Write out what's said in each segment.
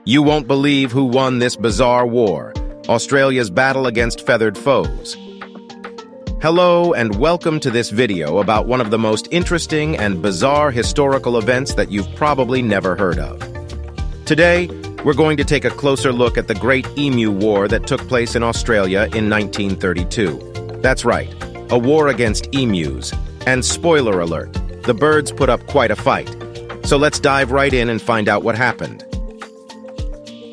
You won't believe who won this bizarre war, Australia's battle against feathered foes. Hello and welcome to this video about one of the most interesting and bizarre historical events that you've probably never heard of. Today, we're going to take a closer look at the Great Emu War that took place in Australia in 1932. That's right, a war against emus. And spoiler alert, the birds put up quite a fight. So let's dive right in and find out what happened.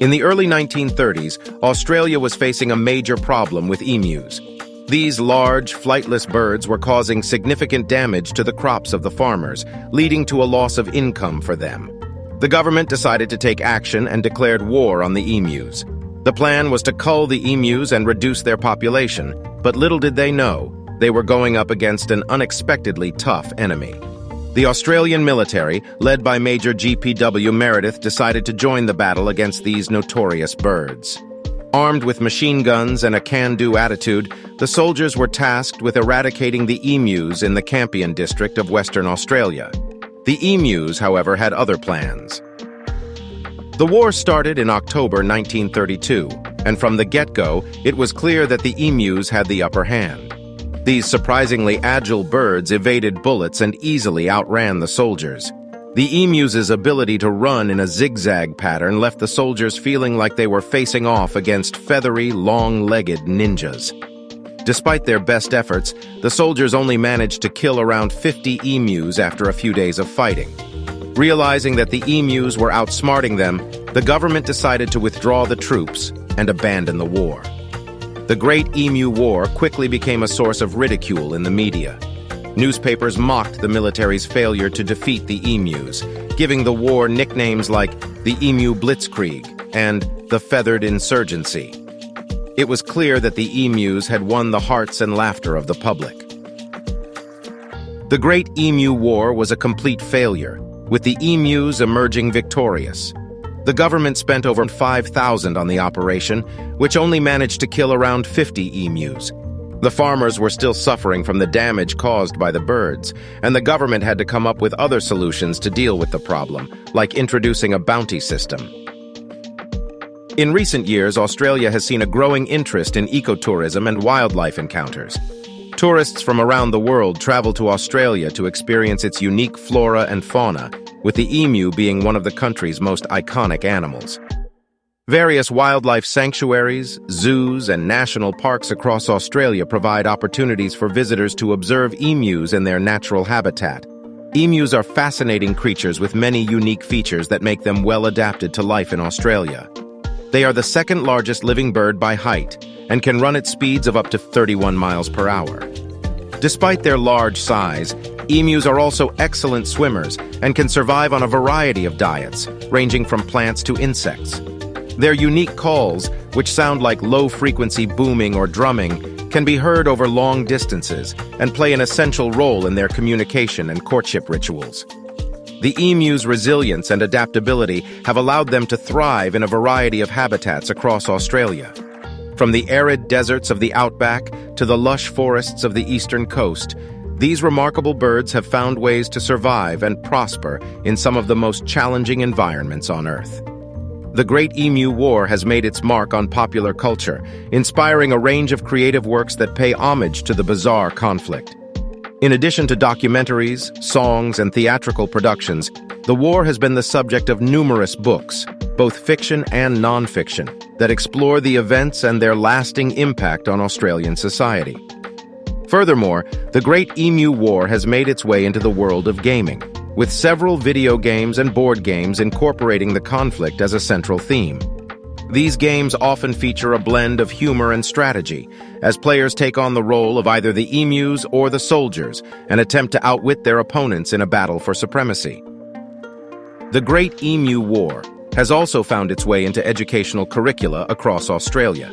In the early 1930s, Australia was facing a major problem with emus. These large, flightless birds were causing significant damage to the crops of the farmers, leading to a loss of income for them. The government decided to take action and declared war on the emus. The plan was to cull the emus and reduce their population, but little did they know, they were going up against an unexpectedly tough enemy. The Australian military, led by Major G.P.W. Meredith, decided to join the battle against these notorious birds. Armed with machine guns and a can-do attitude, the soldiers were tasked with eradicating the emus in the Campion district of Western Australia. The emus, however, had other plans. The war started in October 1932, and from the get-go, it was clear that the emus had the upper hand. These surprisingly agile birds evaded bullets and easily outran the soldiers. The emus' ability to run in a zigzag pattern left the soldiers feeling like they were facing off against feathery, long-legged ninjas. Despite their best efforts, the soldiers only managed to kill around 50 emus after a few days of fighting. Realizing that the emus were outsmarting them, the government decided to withdraw the troops and abandon the war. The Great Emu War quickly became a source of ridicule in the media. Newspapers mocked the military's failure to defeat the emus, giving the war nicknames like the Emu Blitzkrieg and the Feathered Insurgency. It was clear that the emus had won the hearts and laughter of the public. The Great Emu War was a complete failure, with the emus emerging victorious. The government spent over $5,000 on the operation, which only managed to kill around 50 emus. The farmers were still suffering from the damage caused by the birds, and the government had to come up with other solutions to deal with the problem, like introducing a bounty system. In recent years, Australia has seen a growing interest in ecotourism and wildlife encounters. Tourists from around the world travel to Australia to experience its unique flora and fauna, with the emu being one of the country's most iconic animals. Various wildlife sanctuaries, zoos, and national parks across Australia provide opportunities for visitors to observe emus in their natural habitat. Emus are fascinating creatures with many unique features that make them well adapted to life in Australia. They are the second largest living bird by height and can run at speeds of up to 31 miles per hour. Despite their large size, emus are also excellent swimmers and can survive on a variety of diets, ranging from plants to insects. Their unique calls, which sound like low-frequency booming or drumming, can be heard over long distances and play an essential role in their communication and courtship rituals. The emu's resilience and adaptability have allowed them to thrive in a variety of habitats across Australia. From the arid deserts of the outback to the lush forests of the eastern coast, these remarkable birds have found ways to survive and prosper in some of the most challenging environments on Earth. The Great Emu War has made its mark on popular culture, inspiring a range of creative works that pay homage to the bizarre conflict. In addition to documentaries, songs, and theatrical productions, the war has been the subject of numerous books, both fiction and non-fiction, that explore the events and their lasting impact on Australian society. Furthermore, the Great Emu War has made its way into the world of gaming, with several video games and board games incorporating the conflict as a central theme. These games often feature a blend of humor and strategy, as players take on the role of either the emus or the soldiers and attempt to outwit their opponents in a battle for supremacy. The Great Emu War has also found its way into educational curricula across Australia.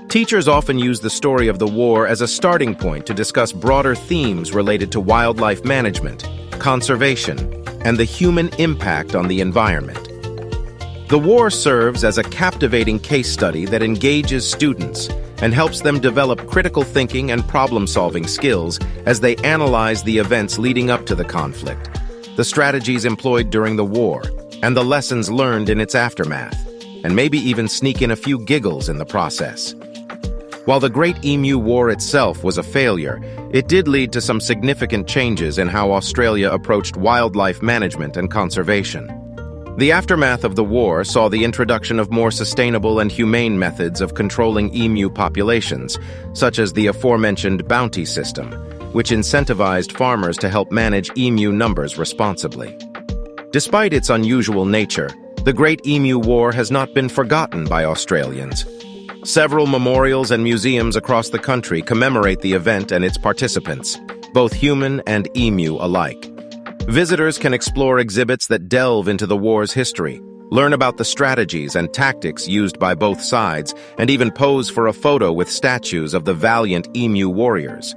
Teachers often use the story of the war as a starting point to discuss broader themes related to wildlife management, conservation, and the human impact on the environment. The war serves as a captivating case study that engages students and helps them develop critical thinking and problem-solving skills as they analyze the events leading up to the conflict, the strategies employed during the war, and the lessons learned in its aftermath. and maybe even sneak in a few giggles in the process. While the Great Emu War itself was a failure, it did lead to some significant changes in how Australia approached wildlife management and conservation. The aftermath of the war saw the introduction of more sustainable and humane methods of controlling emu populations, such as the aforementioned bounty system, which incentivized farmers to help manage emu numbers responsibly. Despite its unusual nature, the Great Emu War has not been forgotten by Australians. Several memorials and museums across the country commemorate the event and its participants, both human and emu alike. Visitors can explore exhibits that delve into the war's history, learn about the strategies and tactics used by both sides, and even pose for a photo with statues of the valiant emu warriors.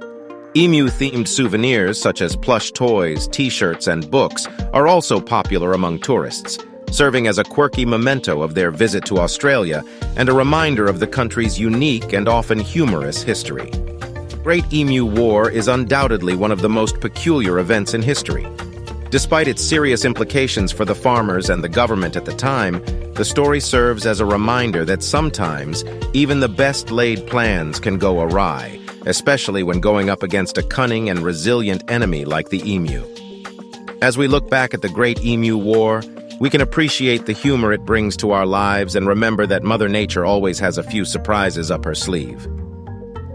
Emu-themed souvenirs such as plush toys, t-shirts, and books are also popular among tourists, serving as a quirky memento of their visit to Australia and a reminder of the country's unique and often humorous history. Great Emu War is undoubtedly one of the most peculiar events in history. Despite its serious implications for the farmers and the government at the time, the story serves as a reminder that sometimes even the best-laid plans can go awry, especially when going up against a cunning and resilient enemy like the emu. As we look back at the Great Emu War, we can appreciate the humor it brings to our lives and remember that Mother Nature always has a few surprises up her sleeve.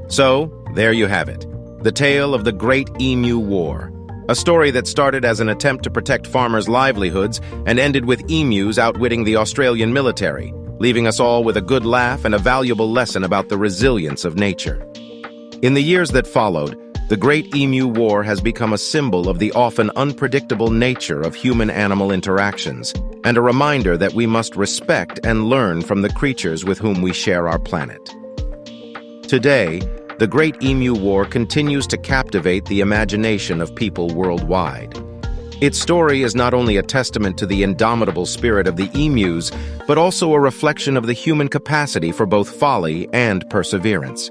So, there you have it, the tale of the Great Emu War, a story that started as an attempt to protect farmers' livelihoods and ended with emus outwitting the Australian military, leaving us all with a good laugh and a valuable lesson about the resilience of nature. In the years that followed, the Great Emu War has become a symbol of the often unpredictable nature of human-animal interactions, and a reminder that we must respect and learn from the creatures with whom we share our planet. Today, the Great Emu War continues to captivate the imagination of people worldwide. Its story is not only a testament to the indomitable spirit of the emus, but also a reflection of the human capacity for both folly and perseverance.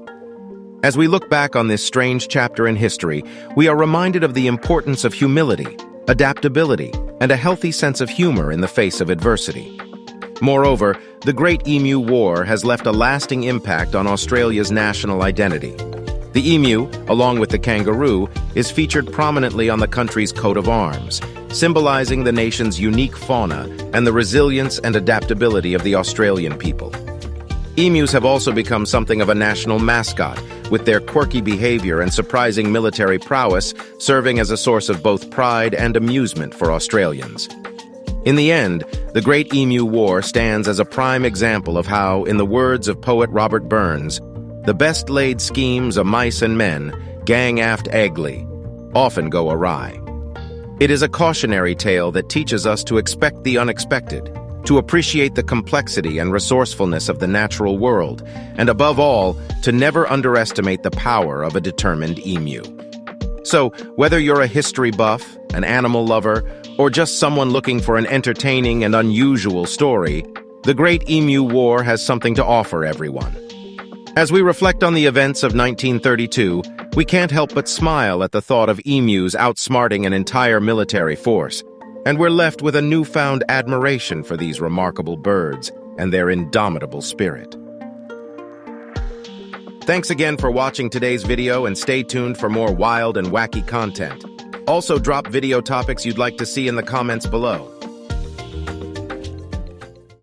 As we look back on this strange chapter in history, we are reminded of the importance of humility, adaptability, and a healthy sense of humor in the face of adversity. Moreover, the Great Emu War has left a lasting impact on Australia's national identity. The emu, along with the kangaroo, is featured prominently on the country's coat of arms, symbolizing the nation's unique fauna and the resilience and adaptability of the Australian people. Emus have also become something of a national mascot, with their quirky behavior and surprising military prowess serving as a source of both pride and amusement for Australians. In the end, the Great Emu War stands as a prime example of how, in the words of poet Robert Burns, the best-laid schemes of mice and men, gang aft egly, often go awry. It is a cautionary tale that teaches us to expect the unexpected, to appreciate the complexity and resourcefulness of the natural world, and above all, to never underestimate the power of a determined emu. So, whether you're a history buff, an animal lover, or just someone looking for an entertaining and unusual story, the Great Emu War has something to offer everyone. As we reflect on the events of 1932, we can't help but smile at the thought of emus outsmarting an entire military force, and we're left with a newfound admiration for these remarkable birds and their indomitable spirit. Thanks again for watching today's video, and stay tuned for more wild and wacky content. Also, drop video topics you'd like to see in the comments below.